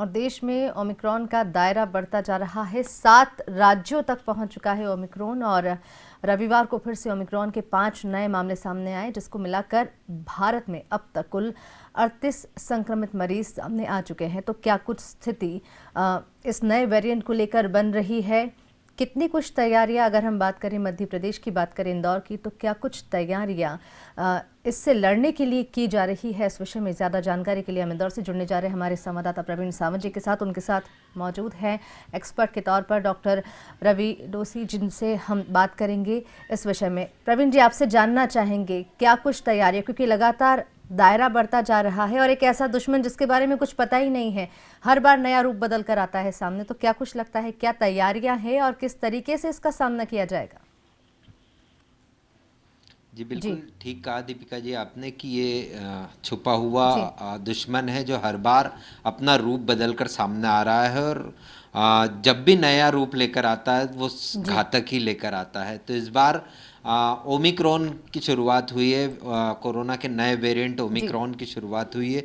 और देश में ओमिक्रॉन का दायरा बढ़ता जा रहा है। 7 राज्यों तक पहुंच चुका है ओमिक्रॉन और रविवार को फिर से ओमिक्रॉन के 5 नए मामले सामने आए, जिसको मिलाकर भारत में अब तक कुल 38 संक्रमित मरीज सामने आ चुके हैं। तो क्या कुछ स्थिति इस नए वेरिएंट को लेकर बन रही है? कितनी कुछ तैयारियां, अगर हम बात करें मध्य प्रदेश की, बात करें इंदौर की, तो क्या कुछ तैयारियां इससे लड़ने के लिए की जा रही है? इस विषय में ज़्यादा जानकारी के लिए हम इंदौर से जुड़ने जा रहे हैं हमारे संवाददाता प्रवीण सावंत जी के साथ। उनके साथ मौजूद हैं एक्सपर्ट के तौर पर डॉक्टर रवि डोसी, जिनसे हम बात करेंगे इस विषय में। प्रवीण जी, आपसे जानना चाहेंगे क्या कुछ तैयारियां, क्योंकि लगातार दायरा बढ़ता जा रहा है और एक ऐसा दुश्मन जिसके बारे में कुछ पता ही नहीं है, हर बार नया रूप बदल कर आता है सामने। तो क्या कुछ लगता है, क्या तैयारियां हैं और किस तरीके से इसका सामना किया जाएगा? जी बिल्कुल ठीक कहा दीपिका जी आपने कि ये छुपा हुआ दुश्मन है जो हर बार अपना रूप बदल कर सामने आ रहा है और जब भी नया रूप लेकर आता है वो घातक ही लेकर आता है। तो इस बार ओमिक्रॉन की शुरुआत हुई है, कोरोना के नए वेरिएंट ओमिक्रॉन की शुरुआत हुई है।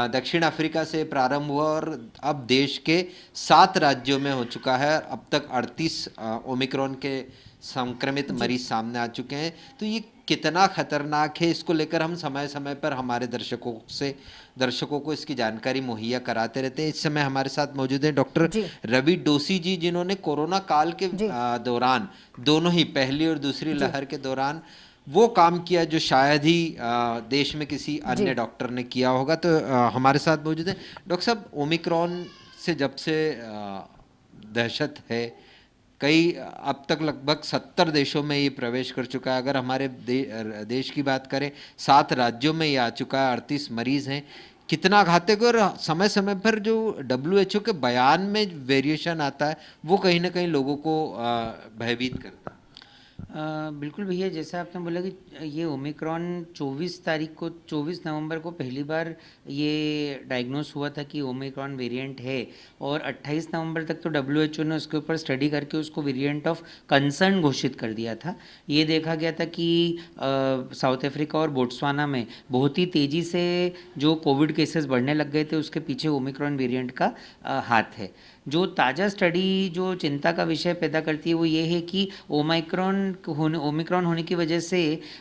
दक्षिण अफ्रीका से प्रारंभ हुआ और अब देश के 7 राज्यों में हो चुका है। अब तक 38 ओमिक्रॉन के संक्रमित मरीज सामने आ चुके हैं। तो ये कितना खतरनाक है, इसको लेकर हम समय समय पर हमारे दर्शकों को इसकी जानकारी मुहैया कराते रहते हैं। इस समय हमारे साथ मौजूद हैं डॉक्टर रवि डोसी जी, जिन्होंने कोरोना काल के दौरान, दोनों ही पहली और दूसरी लहर के दौरान वो काम किया जो शायद ही देश में किसी अन्य डॉक्टर ने किया होगा। तो हमारे साथ मौजूद है डॉक्टर साहब। ओमिक्रॉन से जब से दहशत है, कई अब तक लगभग 70 देशों में ये प्रवेश कर चुका है। अगर हमारे देश की बात करें, 7 राज्यों में ये आ चुका है, 38 मरीज हैं। कितना घातक है और समय समय पर जो WHO के बयान में वेरिएशन आता है वो कहीं ना कहीं लोगों को भयभीत करता है। बिल्कुल भैया, जैसा आपने बोला कि ये ओमिक्रॉन 24 नवंबर को पहली बार ये डायग्नोस हुआ था कि ओमिक्रॉन वेरिएंट है और 28 नवंबर तक तो WHO ने उसके ऊपर स्टडी करके उसको वेरिएंट ऑफ कंसर्न घोषित कर दिया था। ये देखा गया था कि साउथ अफ्रीका और बोट्सवाना में बहुत ही तेज़ी से जो कोविड केसेस बढ़ने लग गए थे, उसके पीछे ओमिक्रॉन वेरिएंट का हाथ है। जो ताज़ा स्टडी जो चिंता का विषय पैदा करती है वो ये है कि ओमिक्रॉन होने की वजह से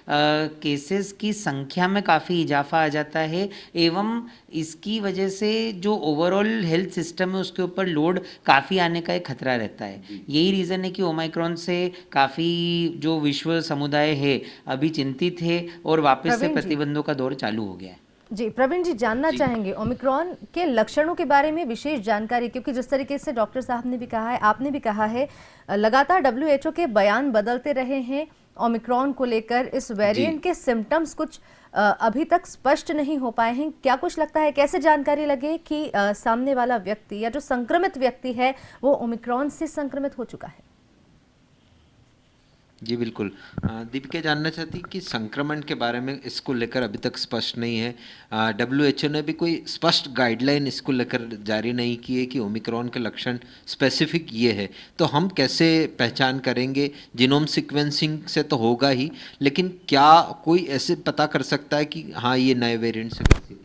केसेस की संख्या में काफ़ी इजाफा आ जाता है एवं इसकी वजह से जो ओवरऑल हेल्थ सिस्टम है उसके ऊपर लोड काफ़ी आने का एक खतरा रहता है। यही रीज़न है कि ओमिक्रॉन से काफ़ी जो विश्व समुदाय है अभी चिंतित है और वापस से प्रतिबंधों का दौर चालू हो गया है। जी प्रवीण जी, जानना चाहेंगे ओमिक्रॉन के लक्षणों के बारे में विशेष जानकारी, क्योंकि जिस तरीके से डॉक्टर साहब ने भी कहा है, आपने भी कहा है, लगातार WHO के बयान बदलते रहे हैं ओमिक्रॉन को लेकर। इस वेरिएंट के सिम्टम्स कुछ अभी तक स्पष्ट नहीं हो पाए हैं। क्या कुछ लगता है, कैसे जानकारी लगे कि सामने वाला व्यक्ति या जो संक्रमित व्यक्ति है वो ओमिक्रॉन से संक्रमित हो चुका है? जी बिल्कुल, दीपिका जानना चाहती कि संक्रमण के बारे में इसको लेकर अभी तक स्पष्ट नहीं है। WHO ने भी कोई स्पष्ट गाइडलाइन इसको लेकर जारी नहीं की है कि ओमिक्रॉन के लक्षण स्पेसिफिक ये है। तो हम कैसे पहचान करेंगे? जीनोम सीक्वेंसिंग से तो होगा ही, लेकिन क्या कोई ऐसे पता कर सकता है कि हाँ ये नए वेरिएंट से?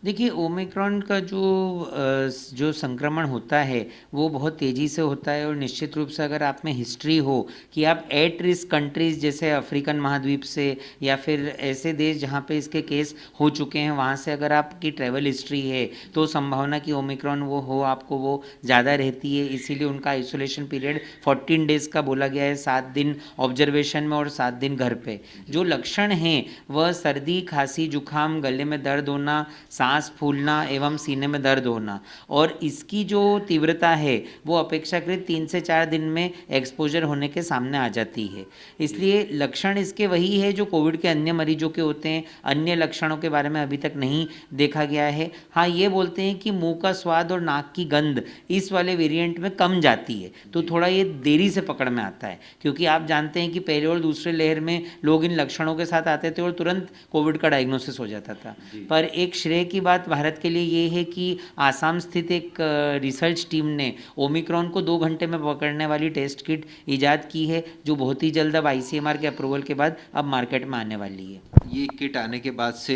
देखिए, ओमिक्रॉन का जो संक्रमण होता है वो बहुत तेज़ी से होता है और निश्चित रूप से अगर आप में हिस्ट्री हो कि आप एट रिस्क कंट्रीज़ जैसे अफ्रीकन महाद्वीप से या फिर ऐसे देश जहाँ पे इसके केस हो चुके हैं वहाँ से अगर आपकी ट्रैवल हिस्ट्री है तो संभावना कि ओमिक्रॉन वो हो आपको वो ज़्यादा रहती है। इसीलिए उनका आइसोलेशन पीरियड 14 डेज़ का बोला गया है, 7 दिन ऑब्जर्वेशन में और 7 दिन घर पे। जो लक्षण हैं वह सर्दी, खांसी, जुकाम, गले में दर्द होना, सांस फूलना एवं सीने में दर्द होना, और इसकी जो तीव्रता है वो अपेक्षाकृत 3 से 4 दिन में एक्सपोजर होने के सामने आ जाती है। इसलिए लक्षण इसके वही है जो कोविड के अन्य मरीजों के होते हैं। अन्य लक्षणों के बारे में अभी तक नहीं देखा गया है। हाँ, ये बोलते हैं कि मुंह का स्वाद और नाक की गंध इस वाले वेरिएंट में कम जाती है, तो थोड़ा ये देरी से पकड़ में आता है, क्योंकि आप जानते हैं कि पहले और दूसरे लहर में लोग इन लक्षणों के साथ आते थे और तुरंत कोविड का डायग्नोसिस हो जाता था। पर एक श्रेय की बात भारत के लिए ये है कि आसाम स्थित एक रिसर्च टीम ने ओमिक्रॉन को 2 घंटे में पकड़ने वाली टेस्ट किट ईजाद की है, जो बहुत ही जल्द अब ICMR के अप्रूवल के बाद अब मार्केट में आने वाली है। ये किट आने के बाद से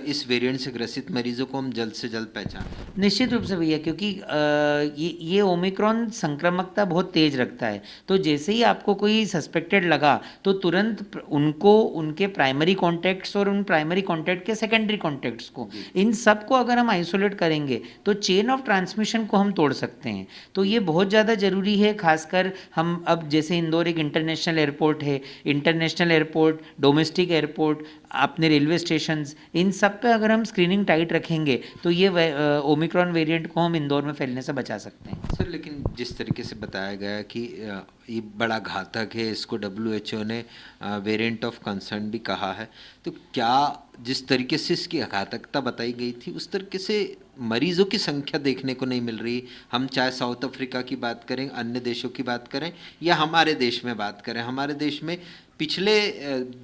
इस वेरिएंट से ग्रसित मरीजों को हम जल्द से जल्द पहचान। निश्चित रूप से भैया, क्योंकि ये ओमिक्रॉन संक्रामकता बहुत तेज रखता है, तो जैसे ही आपको कोई सस्पेक्टेड लगा तो तुरंत उनको उनके प्राइमरी कॉन्टैक्ट्स और उन प्राइमरी कॉन्टैक्ट के सेकेंडरी कॉन्टैक्ट्स को, इन सब को अगर हम आइसोलेट करेंगे तो चेन ऑफ ट्रांसमिशन को हम तोड़ सकते हैं। तो ये बहुत ज़्यादा ज़रूरी है, खासकर हम अब जैसे इंदौर एक इंटरनेशनल एयरपोर्ट है, इंटरनेशनल एयरपोर्ट, डोमेस्टिक एयरपोर्ट, अपने रेलवे स्टेशंस, इन सब पे अगर हम स्क्रीनिंग टाइट रखेंगे तो ये ओमिक्रॉन वेरिएंट को हम इंदौर में फैलने से बचा सकते हैं। सर, लेकिन जिस तरीके से बताया गया कि ये बड़ा घातक है, इसको WHO ने वेरिएंट ऑफ कंसर्न भी कहा है, तो क्या जिस तरीके से इसकी घातकता बताई गई थी उस तरीके से मरीजों की संख्या देखने को नहीं मिल रही? हम चाहे साउथ अफ्रीका की बात करें, अन्य देशों की बात करें या हमारे देश में बात करें, हमारे देश में पिछले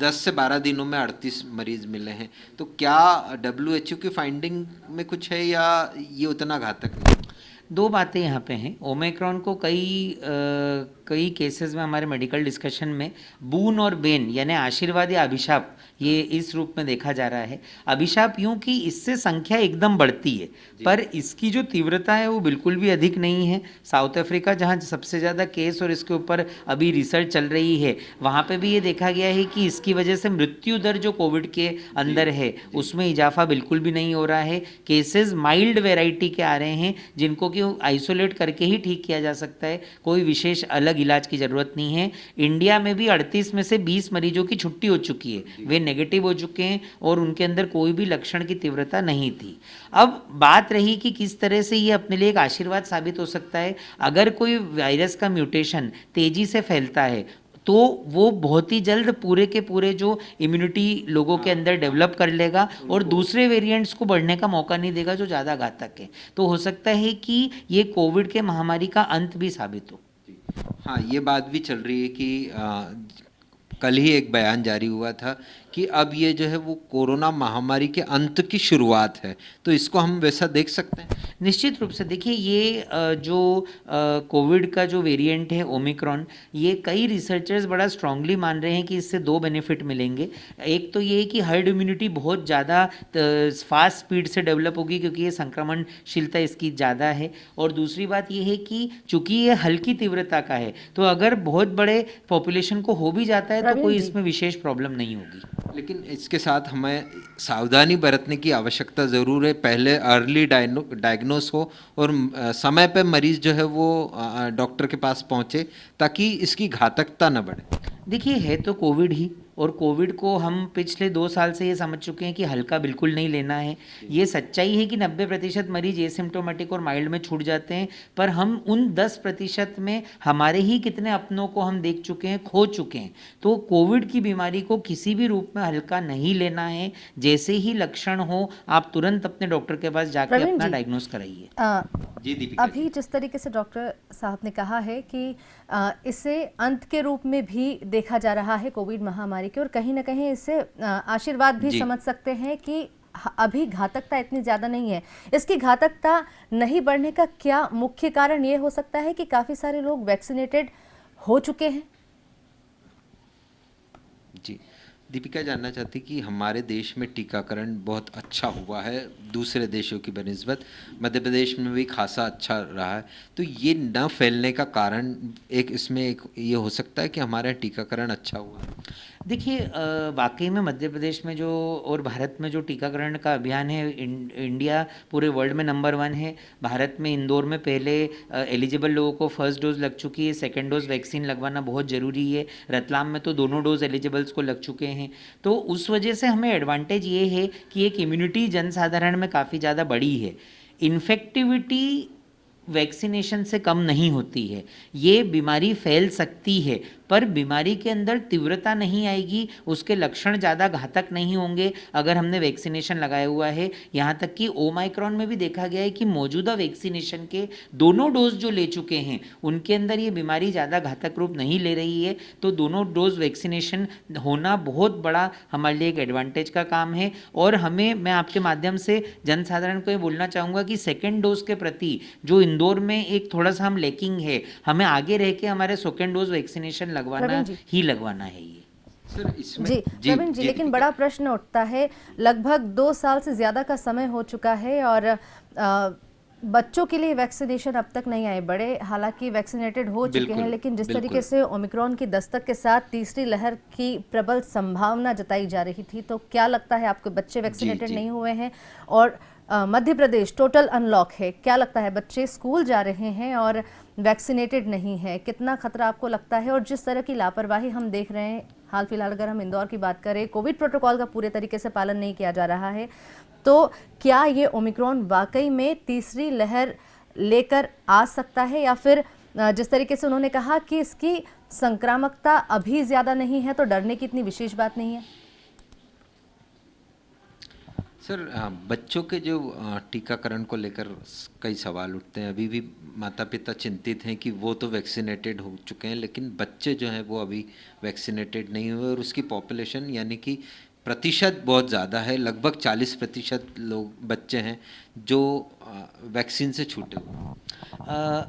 10 से 12 दिनों में 38 मरीज मिले हैं। तो क्या WHO की फाइंडिंग में कुछ है या ये उतना घातक नहीं? दो बातें यहाँ पे हैं। ओमिक्रॉन को कई केसेस में हमारे मेडिकल डिस्कशन में बून और बेन यानी आशीर्वाद या अभिशाप, ये इस रूप में देखा जा रहा है। अभिशाप यूं कि इससे संख्या एकदम बढ़ती है, पर इसकी जो तीव्रता है वो बिल्कुल भी अधिक नहीं है। साउथ अफ्रीका जहाँ सबसे ज़्यादा केस और इसके ऊपर अभी रिसर्च चल रही है, वहाँ पे भी ये देखा गया है कि इसकी वजह से मृत्यु दर जो कोविड के अंदर है उसमें इजाफा बिल्कुल भी नहीं हो रहा है। केसेस माइल्ड वेराइटी के आ रहे हैं जिनको कि आइसोलेट करके ही ठीक किया जा सकता है, कोई विशेष अलग इलाज की ज़रूरत नहीं है। इंडिया में भी 38 में से 20 मरीजों की छुट्टी हो चुकी है, वे नेगेटिव हो चुके हैं और उनके अंदर कोई भी लक्षण की तीव्रता नहीं थी। अब बात रही कि किस तरह से ये अपने लिए एक आशीर्वाद साबित हो सकता है। अगर कोई वायरस का म्यूटेशन तेजी से फैलता है तो वो बहुत ही जल्द पूरे के पूरे जो इम्यूनिटी लोगों के अंदर डेवलप कर लेगा और दूसरे वेरिएंट्स को बढ़ने का मौका नहीं देगा जो ज़्यादा घातक है। तो हो सकता है कि ये कोविड के महामारी का अंत भी साबित हो। हाँ, ये बात भी चल रही है कि कल ही एक बयान जारी हुआ था कि अब ये जो है वो कोरोना महामारी के अंत की शुरुआत है, तो इसको हम वैसा देख सकते हैं? निश्चित रूप से देखिए, ये जो कोविड का जो वेरिएंट है ओमिक्रॉन, ये कई रिसर्चर्स बड़ा स्ट्रांगली मान रहे हैं कि इससे दो बेनिफिट मिलेंगे। एक तो ये है कि हर्ड इम्यूनिटी बहुत ज़्यादा फास्ट स्पीड से डेवलप होगी क्योंकि ये संक्रमणशीलता इसकी ज़्यादा है, और दूसरी बात ये है कि चूंकि ये हल्की तीव्रता का है तो अगर बहुत बड़े पॉपुलेशन को हो भी जाता है तो कोई इसमें विशेष प्रॉब्लम नहीं होगी। लेकिन इसके साथ हमें सावधानी बरतने की आवश्यकता ज़रूर है। पहले अर्ली डायग्नोस हो और समय पे मरीज़ जो है वो डॉक्टर के पास पहुँचे ताकि इसकी घातकता न बढ़े। देखिए, है तो कोविड ही, और कोविड को हम पिछले 2 साल से ये समझ चुके हैं कि हल्का बिल्कुल नहीं लेना है। ये सच्चाई है कि 90% मरीज एसिम्प्टोमेटिक और माइल्ड में छूट जाते हैं, पर हम उन 10% में हमारे ही कितने अपनों को हम देख चुके हैं, खो चुके हैं। तो कोविड की बीमारी को किसी भी रूप में हल्का नहीं लेना है। जैसे ही लक्षण हो आप तुरंत अपने डॉक्टर के पास जाके अपना डायग्नोस कराइए। जी दीपिका, अभी जिस तरीके से डॉक्टर साहब ने कहा है कि इसे अंत के रूप में भी देखा जा रहा है कोविड महामारी के, और कहीं ना कहीं इसे आशीर्वाद भी समझ सकते हैं कि अभी घातकता इतनी ज़्यादा नहीं है। इसकी घातकता नहीं बढ़ने का क्या मुख्य कारण ये हो सकता है कि काफ़ी सारे लोग वैक्सीनेटेड हो चुके हैं? जी दीपिका जानना चाहती कि हमारे देश में टीकाकरण बहुत अच्छा हुआ है दूसरे देशों की बनिस्बत, मध्य प्रदेश में भी खासा अच्छा रहा है, तो ये न फैलने का कारण इसमें ये हो सकता है कि हमारा टीकाकरण अच्छा हुआ है? देखिए, वाकई में मध्य प्रदेश में जो और भारत में जो टीकाकरण का अभियान है, इंडिया पूरे वर्ल्ड में नंबर 1 है। भारत में इंदौर में पहले एलिजिबल लोगों को फर्स्ट डोज लग चुकी है, सेकेंड डोज वैक्सीन लगवाना बहुत ज़रूरी है। रतलाम में तो दोनों डोज एलिजिबल्स को लग चुके हैं। तो उस वजह से हमें एडवांटेज ये है कि एक इम्यूनिटी जनसाधारण में काफ़ी ज़्यादा बड़ी है। इन्फेक्टिविटी वैक्सीनेशन से कम नहीं होती है। ये बीमारी फैल सकती है पर बीमारी के अंदर तीव्रता नहीं आएगी, उसके लक्षण ज़्यादा घातक नहीं होंगे अगर हमने वैक्सीनेशन लगाया हुआ है। यहाँ तक कि ओमाइक्रॉन में भी देखा गया है कि मौजूदा वैक्सीनेशन के दोनों डोज जो ले चुके हैं उनके अंदर ये बीमारी ज़्यादा घातक रूप नहीं ले रही है। तो दोनों डोज वैक्सीनेशन होना बहुत बड़ा हमारे लिए एक एडवांटेज का काम है। और हमें, मैं आपके माध्यम से जनसाधारण को ये बोलना चाहूँगा कि सेकेंड डोज के प्रति जो इंदौर में एक थोड़ा सा हम लैकिंग है, हमें आगे रह के हमारे सेकेंड डोज वैक्सीनेशन लगवाना प्रवीण जी। ही लगवाना है ये। सर इसमें जी प्रवीण जी, लेकिन बड़ा प्रश्न उठता है, लगभग 2 साल से ज़्यादा का समय हो चुका है और बच्चों के लिए वैक्सीनेशन अब तक नहीं आए, बड़े हालांकि वैक्सीनेटेड हो चुके हैं, लेकिन जिस तरीके से ओमिक्रॉन की दस्तक के साथ तीसरी लहर की प्रबल संभावना जताई जा रही थी, तो क्या लगता है आपके बच्चे वैक्सीनेटेड नहीं हुए हैं और मध्य प्रदेश टोटल अनलॉक है, क्या लगता है बच्चे स्कूल जा रहे हैं और वैक्सीनेटेड नहीं है, कितना खतरा आपको लगता है? और जिस तरह की लापरवाही हम देख रहे हैं हाल फिलहाल, अगर हम इंदौर की बात करें, कोविड प्रोटोकॉल का पूरे तरीके से पालन नहीं किया जा रहा है, तो क्या ये ओमिक्रॉन वाकई में तीसरी लहर लेकर आ सकता है, या फिर जिस तरीके से उन्होंने कहा कि इसकी संक्रामकता अभी ज़्यादा नहीं है तो डरने की इतनी विशेष बात नहीं है? सर बच्चों के जो टीकाकरण को लेकर कई सवाल उठते हैं। अभी भी माता पिता चिंतित हैं कि वो तो वैक्सीनेटेड हो चुके हैं लेकिन बच्चे जो हैं वो अभी वैक्सीनेटेड नहीं हुए, और उसकी पॉपुलेशन यानी कि प्रतिशत बहुत ज़्यादा है। लगभग 40% लोग बच्चे हैं जो वैक्सीन से छूटे हुए हैं।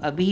अभी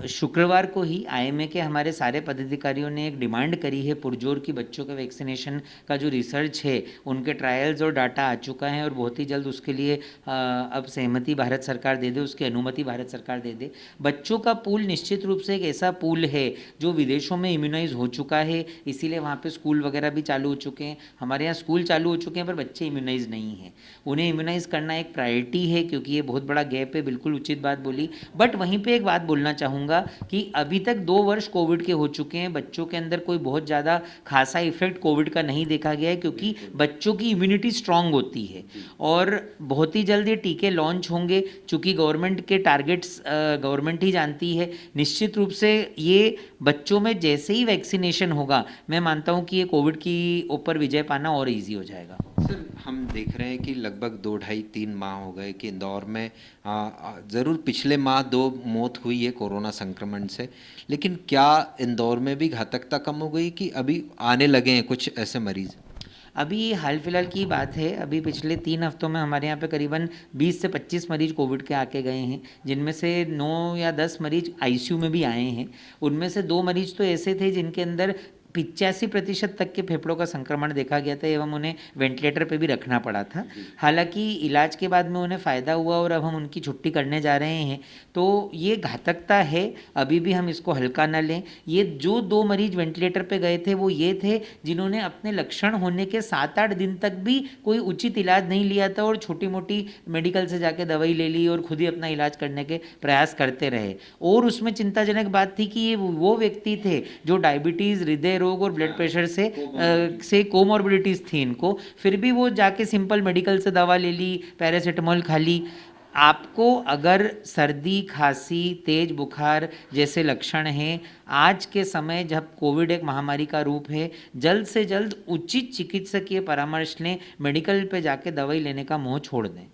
शुक्रवार को ही आईएमए के हमारे सारे पदाधिकारियों ने एक डिमांड करी है पुरजोर की बच्चों के वैक्सीनेशन का जो रिसर्च है उनके ट्रायल्स और डाटा आ चुका है और बहुत ही जल्द उसके लिए अब सहमति भारत सरकार दे दे, उसकी अनुमति भारत सरकार दे दे। बच्चों का पूल निश्चित रूप से एक ऐसा पूल है जो विदेशों में इम्यूनाइज हो चुका है, इसीलिए वहाँ पे स्कूल वगैरह भी चालू हो चुके हैं। हमारे यहाँ स्कूल चालू हो चुके हैं पर बच्चे इम्यूनाइज नहीं हैं। उन्हें इम्यूनाइज करना एक प्रायोरिटी है क्योंकि ये बहुत बड़ा गैप है, बिल्कुल उचित बात बोली। बट वहीं पे एक बात बोलना चाहूँगा कि अभी तक 2 वर्ष कोविड के हो चुके हैं, बच्चों के अंदर कोई बहुत ज़्यादा खासा इफेक्ट कोविड का नहीं देखा गया है क्योंकि बच्चों की इम्यूनिटी स्ट्रांग होती है और बहुत ही जल्द ये टीके लॉन्च होंगे। चूँकि गवर्नमेंट के टारगेट्स गवर्नमेंट ही जानती है, निश्चित रूप से ये बच्चों में जैसे ही वैक्सीनेशन होगा मैं मानता हूँ कि ये कोविड की ऊपर विजय पाना और ईजी हो जाएगा। सर हम देख रहे हैं कि लगभग 2 ढाई 3 माह हो गए कि इंदौर में ज़रूर पिछले माह 2 मौत हुई है कोरोना संक्रमण से, लेकिन क्या इंदौर में भी घातकता कम हो गई कि अभी आने लगे हैं कुछ ऐसे मरीज? अभी हाल फिलहाल की बात है, अभी पिछले 3 हफ्तों में हमारे यहाँ पे करीबन 20 से 25 मरीज कोविड के आके गए हैं, जिनमें से 9 या 10 मरीज आईसीयू में भी आए हैं। उनमें से 2 मरीज तो ऐसे थे जिनके अंदर 85% तक के फेफड़ों का संक्रमण देखा गया था एवं उन्हें वेंटिलेटर पे भी रखना पड़ा था। हालांकि इलाज के बाद में उन्हें फ़ायदा हुआ और अब हम उनकी छुट्टी करने जा रहे हैं। तो ये घातकता है, अभी भी हम इसको हल्का ना लें। ये जो 2 मरीज वेंटिलेटर पे गए थे वो ये थे जिन्होंने अपने लक्षण होने के 7-8 दिन तक भी कोई उचित इलाज नहीं लिया था और छोटी मोटी मेडिकल से जाके दवाई ले ली और खुद ही अपना इलाज करने के प्रयास करते रहे। और उसमें चिंताजनक बात थी कि ये वो व्यक्ति थे जो डायबिटीज़, हृदय रोग और ब्लड प्रेशर से कोमॉर्बिडिटीज थी इनको, फिर भी वो जाके सिंपल मेडिकल से दवा ले ली, पैरासीटामोल खा ली। आपको अगर सर्दी, खांसी, तेज बुखार जैसे लक्षण हैं, आज के समय जब कोविड एक महामारी का रूप है, जल्द से जल्द उचित चिकित्सकीय परामर्श लें, मेडिकल पे जाके दवाई लेने का मोह छोड़ दें।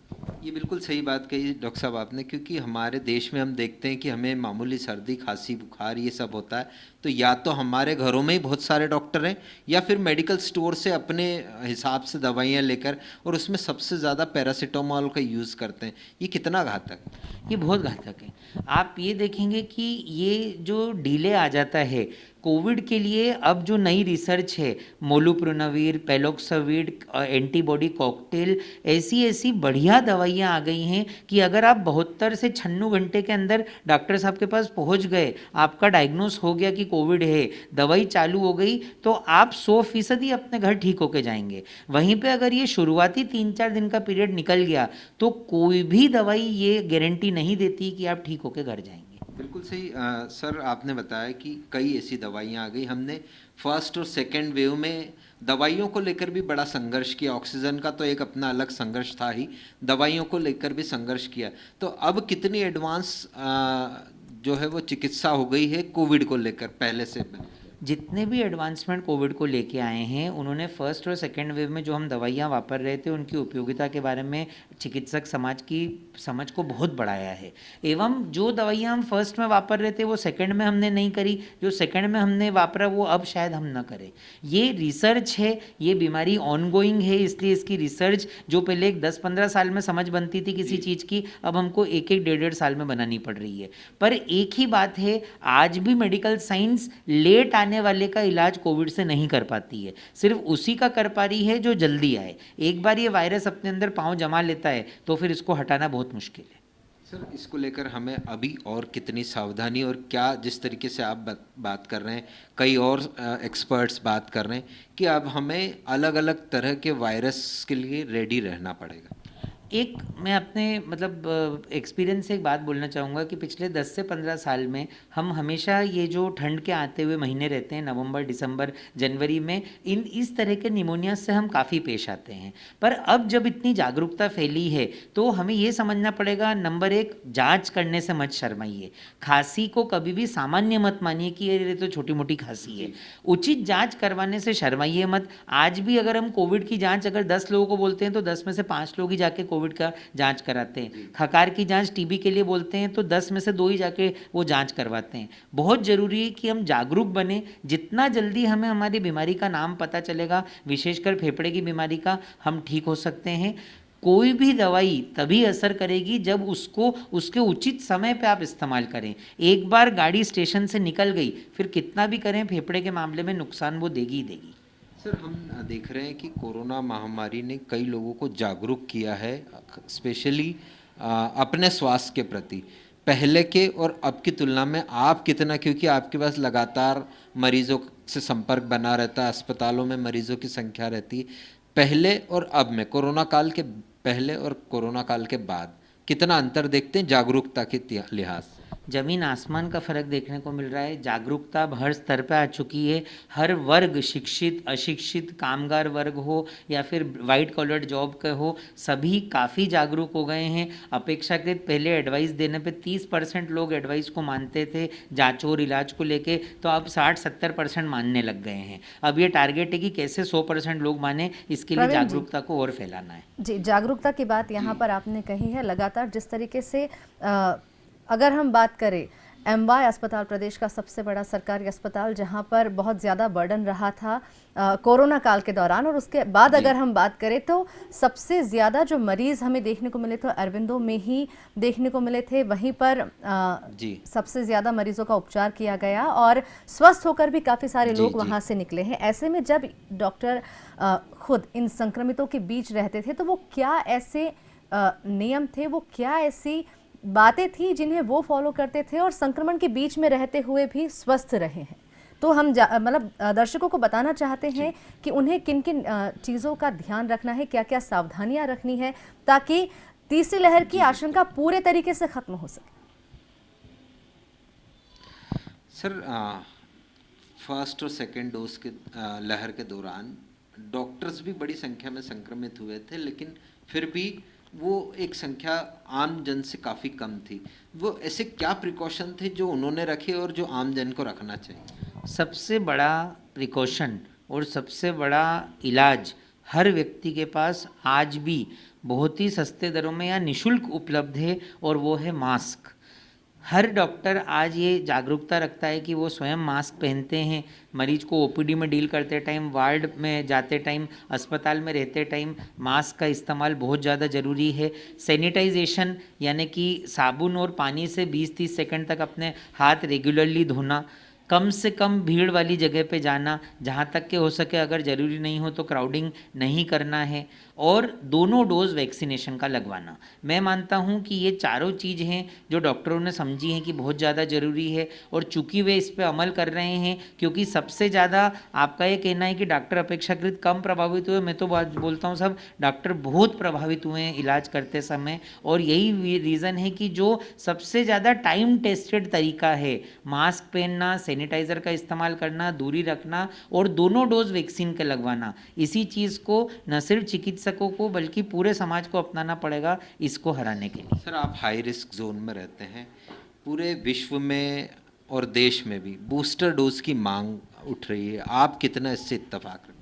ये बिल्कुल सही बात कही डॉक्टर साहब आपने, क्योंकि हमारे देश में हम देखते हैं कि हमें मामूली सर्दी, खांसी, बुखार ये सब होता है तो या तो हमारे घरों में ही बहुत सारे डॉक्टर हैं या फिर मेडिकल स्टोर से अपने हिसाब से दवाइयाँ लेकर, और उसमें सबसे ज़्यादा पैरासीटामोल का यूज़ करते हैं। ये कितना घातक है? ये बहुत घातक है। आप ये देखेंगे कि ये जो डिले आ जाता है कोविड के लिए, अब जो नई रिसर्च है मोलुप्रोनावीर, पेलोक्साविड, एंटीबॉडी कॉकटेल, ऐसी बढ़िया दवाइयाँ आ गई हैं कि अगर आप 72 से 96 घंटे के अंदर डॉक्टर साहब के पास पहुँच गए, आपका डायग्नोस हो गया कि कोविड है, दवाई चालू हो गई, तो आप 100% ही अपने घर ठीक होके जाएंगे। वहीं पे अगर ये शुरुआती 3-4 दिन का पीरियड निकल गया तो कोई भी दवाई ये गारंटी नहीं देती कि आप ठीक होके घर जाएंगे। बिल्कुल सही सर, आपने बताया कि कई ऐसी दवाइयाँ आ गई। हमने फर्स्ट और सेकंड वेव में दवाइयों को लेकर भी बड़ा संघर्ष किया। ऑक्सीजन का तो एक अपना अलग संघर्ष था ही, दवाइयों को लेकर भी संघर्ष किया। तो अब कितनी एडवांस जो है वो चिकित्सा हो गई है कोविड को लेकर पहले से? जितने भी एडवांसमेंट कोविड को लेके आए हैं, उन्होंने फर्स्ट और सेकेंड वेव में जो हम दवाइयाँ वापर रहे थे उनकी उपयोगिता के बारे में चिकित्सक समाज की समझ को बहुत बढ़ाया है। एवं जो दवाइयाँ हम फर्स्ट में वापर रहे थे वो सेकेंड में हमने नहीं करी, जो सेकेंड में हमने वापरा वो अब शायद हम ना करें। ये रिसर्च है, ये बीमारी ऑनगोइंग है, इसलिए इसकी रिसर्च जो पहले एक 10-15 साल में समझ बनती थी किसी चीज़ की, अब हमको एक 1.5 साल में बनानी पड़ रही है। पर एक ही बात है, आज भी मेडिकल साइंस लेट आने वाले का इलाज कोविड से नहीं कर पाती है, सिर्फ उसी का कर पा रही है जो जल्दी आए। एक बार ये वायरस अपने अंदर पांव जमा लेता है तो फिर इसको हटाना बहुत मुश्किल है। सर, इसको लेकर हमें अभी और कितनी सावधानी, और क्या जिस तरीके से आप बात कर रहे हैं, कई और एक्सपर्ट्स बात कर रहे हैं कि अब हमें अलग अलग तरह के वायरस के लिए रेडी रहना पड़ेगा? एक मैं अपने मतलब एक्सपीरियंस से एक बात बोलना चाहूँगा कि पिछले 10 से 15 साल में हम हमेशा ये जो ठंड के आते हुए महीने रहते हैं, नवंबर, दिसंबर, जनवरी में, इस तरह के निमोनिया से हम काफ़ी पेश आते हैं। पर अब जब इतनी जागरूकता फैली है तो हमें ये समझना पड़ेगा, नंबर 1, जाँच करने से मत शर्माइए। खांसी को कभी भी सामान्य मत मानिए कि ये तो छोटी मोटी खांसी है। उचित जाँच करवाने से शर्माइए मत। आज भी अगर हम कोविड की जाँच अगर 10 लोगों को बोलते हैं तो 10 में से 5 लोग ही जाके कोविड का जांच कराते हैं। खकार की जांच टीबी के लिए बोलते हैं तो 10 में से 2 ही जाके वो जांच करवाते हैं। बहुत ज़रूरी है कि हम जागरूक बने। जितना जल्दी हमें हमारी बीमारी का नाम पता चलेगा, विशेषकर फेफड़े की बीमारी का, हम ठीक हो सकते हैं। कोई भी दवाई तभी असर करेगी जब उसको उसके उचित समय पे आप इस्तेमाल करें। एक बार गाड़ी स्टेशन से निकल गई, फिर कितना भी करें, फेफड़े के मामले में नुकसान वो देगी ही देगी। सर, हम देख रहे हैं कि कोरोना महामारी ने कई लोगों को जागरूक किया है, स्पेशली अपने स्वास्थ्य के प्रति। पहले के और अब की तुलना में आप कितना, क्योंकि आपके पास लगातार मरीजों से संपर्क बना रहता है, अस्पतालों में मरीजों की संख्या रहती है, पहले और अब में, कोरोना काल के पहले और कोरोना काल के बाद कितना अंतर देखते हैं जागरूकता के लिहाज से? जमीन आसमान का फ़र्क देखने को मिल रहा है। जागरूकता अब हर स्तर पर आ चुकी है। हर वर्ग, शिक्षित, अशिक्षित, कामगार वर्ग हो या फिर वाइट कॉलर जॉब का हो, सभी काफ़ी जागरूक हो गए हैं। अपेक्षाकृत पहले एडवाइस देने पे 30% लोग एडवाइस को मानते थे जांचों और इलाज को लेके, तो अब 60-70% मानने लग गए हैं। अब ये टारगेट है कि कैसे 100% लोग माने, इसके लिए जागरूकता को और फैलाना है। जी, जागरूकता की बात यहाँ पर आपने कही है। लगातार जिस तरीके से अगर हम बात करें, एमवाय अस्पताल प्रदेश का सबसे बड़ा सरकारी अस्पताल, जहां पर बहुत ज़्यादा बर्डन रहा था कोरोना काल के दौरान, और उसके बाद अगर हम बात करें तो सबसे ज़्यादा जो मरीज़ हमें देखने को मिले थे अरविंदो में ही देखने को मिले थे। वहीं पर सबसे ज़्यादा मरीजों का उपचार किया गया और स्वस्थ होकर भी काफ़ी सारे लोग वहां से निकले हैं। ऐसे में जब डॉक्टर खुद इन संक्रमितों के बीच रहते थे तो वो क्या ऐसे नियम थे, वो क्या ऐसी बातें थी जिन्हें वो फॉलो करते थे और संक्रमण के बीच में रहते हुए भी स्वस्थ रहे हैं? तो हम मतलब दर्शकों को बताना चाहते हैं कि उन्हें किन किन चीज़ों का ध्यान रखना है, क्या क्या सावधानियां रखनी है, ताकि तीसरी लहर की आशंका पूरे तरीके से खत्म हो सके। सर, फर्स्ट और सेकेंड डोज के लहर के दौरान डॉक्टर्स भी बड़ी संख्या में संक्रमित हुए थे, लेकिन फिर भी वो एक संख्या आम जन से काफ़ी कम थी। वो ऐसे क्या प्रिकॉशन थे जो उन्होंने रखे और जो आम जन को रखना चाहिए? सबसे बड़ा प्रिकॉशन और सबसे बड़ा इलाज हर व्यक्ति के पास आज भी बहुत ही सस्ते दरों में या निःशुल्क उपलब्ध है, और वो है मास्क। हर डॉक्टर आज ये जागरूकता रखता है कि वो स्वयं मास्क पहनते हैं। मरीज को ओपीडी में डील करते टाइम, वार्ड में जाते टाइम, अस्पताल में रहते टाइम मास्क का इस्तेमाल बहुत ज़्यादा ज़रूरी है। सैनिटाइजेशन यानी कि साबुन और पानी से 20-30 सेकंड तक अपने हाथ रेगुलरली धोना। कम से कम भीड़ वाली जगह पे जाना, जहाँ तक के हो सके अगर ज़रूरी नहीं हो तो क्राउडिंग नहीं करना है, और दोनों डोज वैक्सीनेशन का लगवाना। मैं मानता हूँ कि ये चारों चीज़ हैं जो डॉक्टरों ने समझी हैं कि बहुत ज़्यादा ज़रूरी है, और चूंकि वे इस पे अमल कर रहे हैं, क्योंकि सबसे ज़्यादा आपका ये कहना है कि डॉक्टर अपेक्षाकृत कम प्रभावित हुए, मैं तो बात बोलता हूँ सब डॉक्टर बहुत प्रभावित हुए हैं इलाज करते समय, और यही रीज़न है कि जो सबसे ज़्यादा टाइम टेस्टेड तरीका है, मास्क पहनना, सैनिटाइज़र का इस्तेमाल करना, दूरी रखना और दोनों डोज वैक्सीन के लगवाना, इसी चीज़ को न सिर्फ चिकित्सकों को बल्कि पूरे समाज को अपनाना पड़ेगा इसको हराने के लिए। सर, आप हाई रिस्क जोन में रहते हैं, पूरे विश्व में और देश में भी बूस्टर डोज की मांग उठ रही है, आप कितना इससे इत्तेफाक रखते हैं?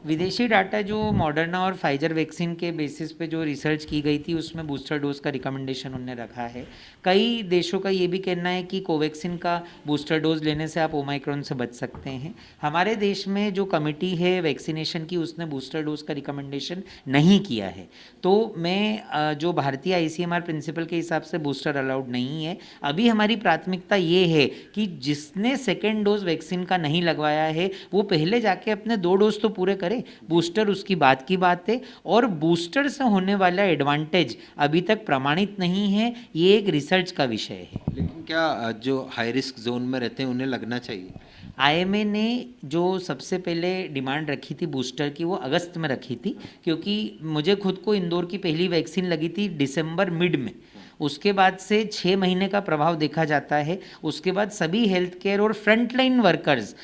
विदेशी डाटा जो मॉडर्ना और फाइजर वैक्सीन के बेसिस पे जो रिसर्च की गई थी उसमें बूस्टर डोज का रिकमेंडेशन उन्होंने रखा है। कई देशों का ये भी कहना है कि कोवैक्सीन का बूस्टर डोज लेने से आप ओमाइक्रॉन से बच सकते हैं। हमारे देश में जो कमेटी है वैक्सीनेशन की उसने बूस्टर डोज का रिकमेंडेशन नहीं किया है, तो मैं जो भारतीय आईसीएमआर प्रिंसिपल के हिसाब से बूस्टर अलाउड नहीं है। अभी हमारी प्राथमिकता ये है कि जिसने सेकेंड डोज वैक्सीन का नहीं लगवाया है वो पहले जाके अपने 2 डोज तो पूरे करे, बूस्टर उसकी बात की बात है, और बूस्टर से होने वाला एडवांटेज अभी तक प्रमाणित नहीं है, ये एक रिसर्च का विषय है। लेकिन क्या जो हाई रिस्क जोन में रहते हैं उन्हें लगना चाहिए? आईएमए ने जो सबसे पहले डिमांड रखी थी बूस्टर की वो अगस्त में रखी थी, क्योंकि मुझे खुद को इंदौर की पहली वैक्सीन लगी थी दिसंबर मिड में। उसके बाद से 6 महीने का प्रभाव देखा जाता है। उसके बाद सभी हेल्थ केयर और फ्रंटलाइन वर्कर्स,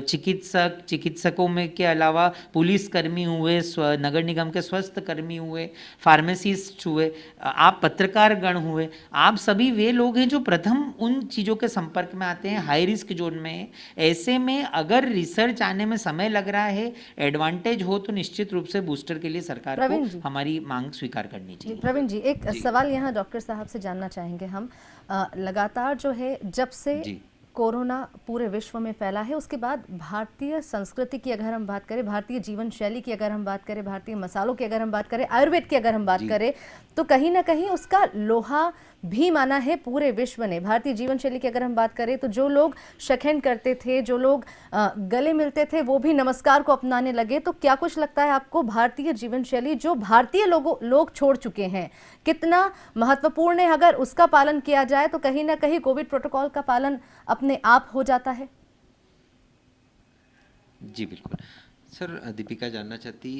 चिकित्सकों में के अलावा पुलिसकर्मी हुए, नगर निगम के स्वास्थ्य कर्मी हुए, फार्मेसिस्ट हुए, आप पत्रकार गण हुए, आप सभी वे लोग हैं जो प्रथम उन चीज़ों के संपर्क में आते हैं, हाई रिस्क जोन में हैं। ऐसे में अगर रिसर्च आने में समय लग रहा है, एडवांटेज हो, तो निश्चित रूप से बूस्टर के लिए सरकार को हमारी मांग स्वीकार करनी चाहिए। प्रवीण जी, एक सवाल यहाँ डॉक्टर साहब से जानना चाहेंगे हम। लगातार जो है जब से कोरोना पूरे विश्व में फैला है उसके बाद भारतीय संस्कृति की अगर हम बात करें, भारतीय जीवन शैली की अगर हम बात करें, भारतीय मसालों की अगर हम बात करें, आयुर्वेद की अगर हम बात करें, तो कहीं ना कहीं उसका लोहा भी माना है पूरे विश्व ने। भारतीय जीवन शैली की अगर हम बात करें तो जो लोग शखैन करते थे, जो लोग गले मिलते थे, वो भी नमस्कार को अपनाने लगे। तो क्या कुछ लगता है आपको भारतीय जीवन शैली जो भारतीय लोग छोड़ चुके हैं कितना महत्वपूर्ण है? अगर उसका पालन किया जाए तो कहीं ना कहीं कोविड प्रोटोकॉल का पालन अपने आप हो जाता है। जी बिल्कुल। सर, दीपिका जानना चाहती,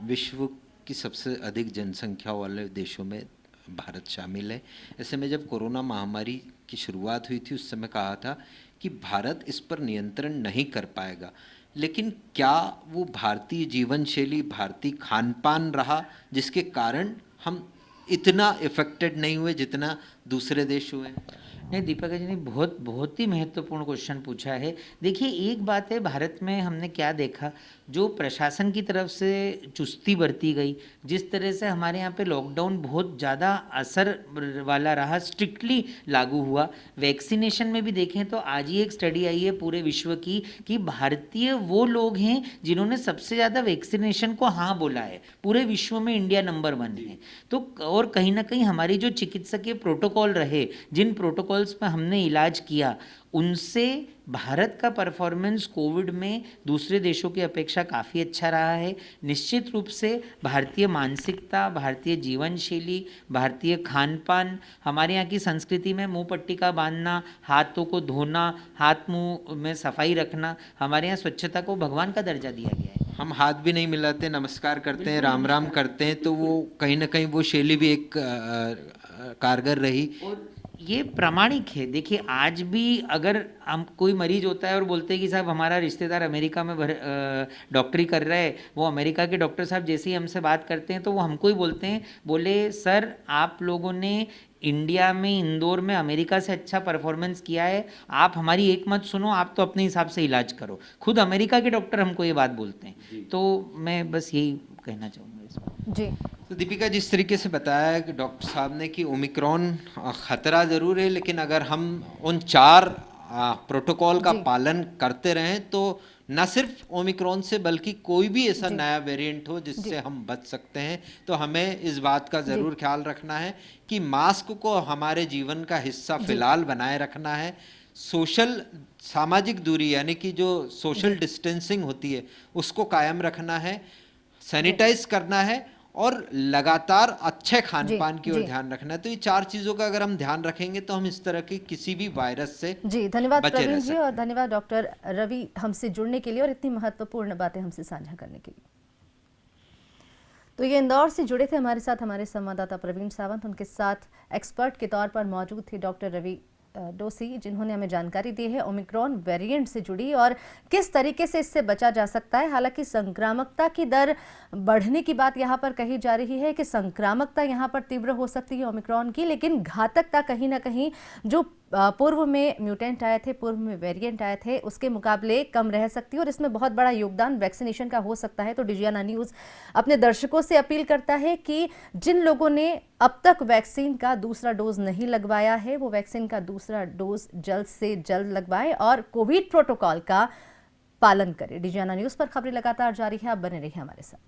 विश्व की सबसे अधिक जनसंख्या वाले देशों में भारत शामिल है। ऐसे में जब कोरोना महामारी की शुरुआत हुई थी उस समय कहा था कि भारत इस पर नियंत्रण नहीं कर पाएगा, लेकिन क्या वो भारतीय जीवन शैली, भारतीय खान पान रहा जिसके कारण हम इतना इफेक्टेड नहीं हुए जितना दूसरे देश हुए? नहीं, दीपिका जी ने बहुत ही महत्वपूर्ण क्वेश्चन पूछा है। देखिए, एक बात है, भारत में हमने क्या देखा, जो प्रशासन की तरफ से चुस्ती बरती गई, जिस तरह से हमारे यहाँ पे लॉकडाउन बहुत ज़्यादा असर वाला रहा, स्ट्रिक्टली लागू हुआ। वैक्सीनेशन में भी देखें तो आज ही एक स्टडी आई है पूरे विश्व की कि भारतीय वो लोग हैं जिन्होंने सबसे ज़्यादा वैक्सीनेशन को हाँ बोला है। पूरे विश्व में इंडिया नंबर 1 है। तो और कहीं ना कहीं हमारी जो चिकित्सकीय प्रोटोकॉल रहे, जिन प्रोटोकॉल्स में हमने इलाज किया, उनसे भारत का परफॉर्मेंस कोविड में दूसरे देशों की अपेक्षा काफ़ी अच्छा रहा है। निश्चित रूप से भारतीय मानसिकता, भारतीय जीवन शैली, भारतीय खान पान, हमारे यहाँ की संस्कृति में मुंह पट्टी का बांधना, हाथों को धोना, हाथ मुंह में सफाई रखना, हमारे यहाँ स्वच्छता को भगवान का दर्जा दिया गया है। हम हाथ भी नहीं मिलाते, नमस्कार करते हैं, राम राम करते हैं, तो वो कहीं ना कहीं वो शैली भी एक कारगर रही और ये प्रामाणिक है। देखिए, आज भी अगर हम कोई मरीज होता है और बोलते हैं कि साहब हमारा रिश्तेदार अमेरिका में डॉक्टरी कर रहा है, वो अमेरिका के डॉक्टर साहब जैसे ही हमसे बात करते हैं तो वो हमको ही बोलते हैं, बोले सर आप लोगों ने इंडिया में, इंदौर में अमेरिका से अच्छा परफॉर्मेंस किया है, आप हमारी एक मत सुनो, आप तो अपने हिसाब से इलाज करो। खुद अमेरिका के डॉक्टर हमको ये बात बोलते हैं। तो मैं बस यही कहना चाहूँगा इसमें। जी, तो दीपिका, जिस तरीके से बताया कि डॉक्टर साहब ने कि ओमिक्रॉन खतरा ज़रूर है, लेकिन अगर हम उन 4 प्रोटोकॉल का पालन करते रहें तो न सिर्फ ओमिक्रॉन से बल्कि कोई भी ऐसा नया वेरिएंट हो जिससे हम बच सकते हैं। तो हमें इस बात का ज़रूर ख्याल रखना है कि मास्क को हमारे जीवन का हिस्सा फिलहाल बनाए रखना है। सोशल सामाजिक दूरी यानी कि जो सोशल डिस्टेंसिंग होती है उसको कायम रखना है, सैनिटाइज करना है और लगातार अच्छे खान पान की ओर जी। ध्यान रखना है। तो ये 4 चीजों का अगर हम ध्यान रखेंगे तो हम इस तरह के किसी भी वायरस से जी, धन्यवाद बचे रह प्रवीण जी सकते और हैं। धन्यवाद डॉक्टर रवि हमसे जुड़ने के लिए और इतनी महत्वपूर्ण बातें हमसे साझा करने के लिए। तो ये इंदौर से जुड़े थे हमारे साथ हमारे संवाददाता प्रवीण सावंत, उनके साथ एक्सपर्ट के तौर पर मौजूद थे डॉक्टर रवि डोसी, जिन्होंने हमें जानकारी दी है ओमिक्रॉन वेरिएंट से जुड़ी और किस तरीके से इससे बचा जा सकता है। हालांकि संक्रामकता की दर बढ़ने की बात यहाँ पर कही जा रही है कि संक्रामकता यहाँ पर तीव्र हो सकती है ओमिक्रॉन की, लेकिन घातकता कहीं ना कहीं जो पूर्व में म्यूटेंट आए थे, पूर्व में वेरिएंट आए थे, उसके मुकाबले कम रह सकती है और इसमें बहुत बड़ा योगदान वैक्सीनेशन का हो सकता है। तो डिजियाना न्यूज़ अपने दर्शकों से अपील करता है कि जिन लोगों ने अब तक वैक्सीन का दूसरा डोज नहीं लगवाया है, वो वैक्सीन का दूसरा डोज जल्द से जल्द लगवाएं और कोविड प्रोटोकॉल का पालन करें। डिजियाना न्यूज़ पर खबरें लगातार जारी है, आप बने रहिए हमारे साथ।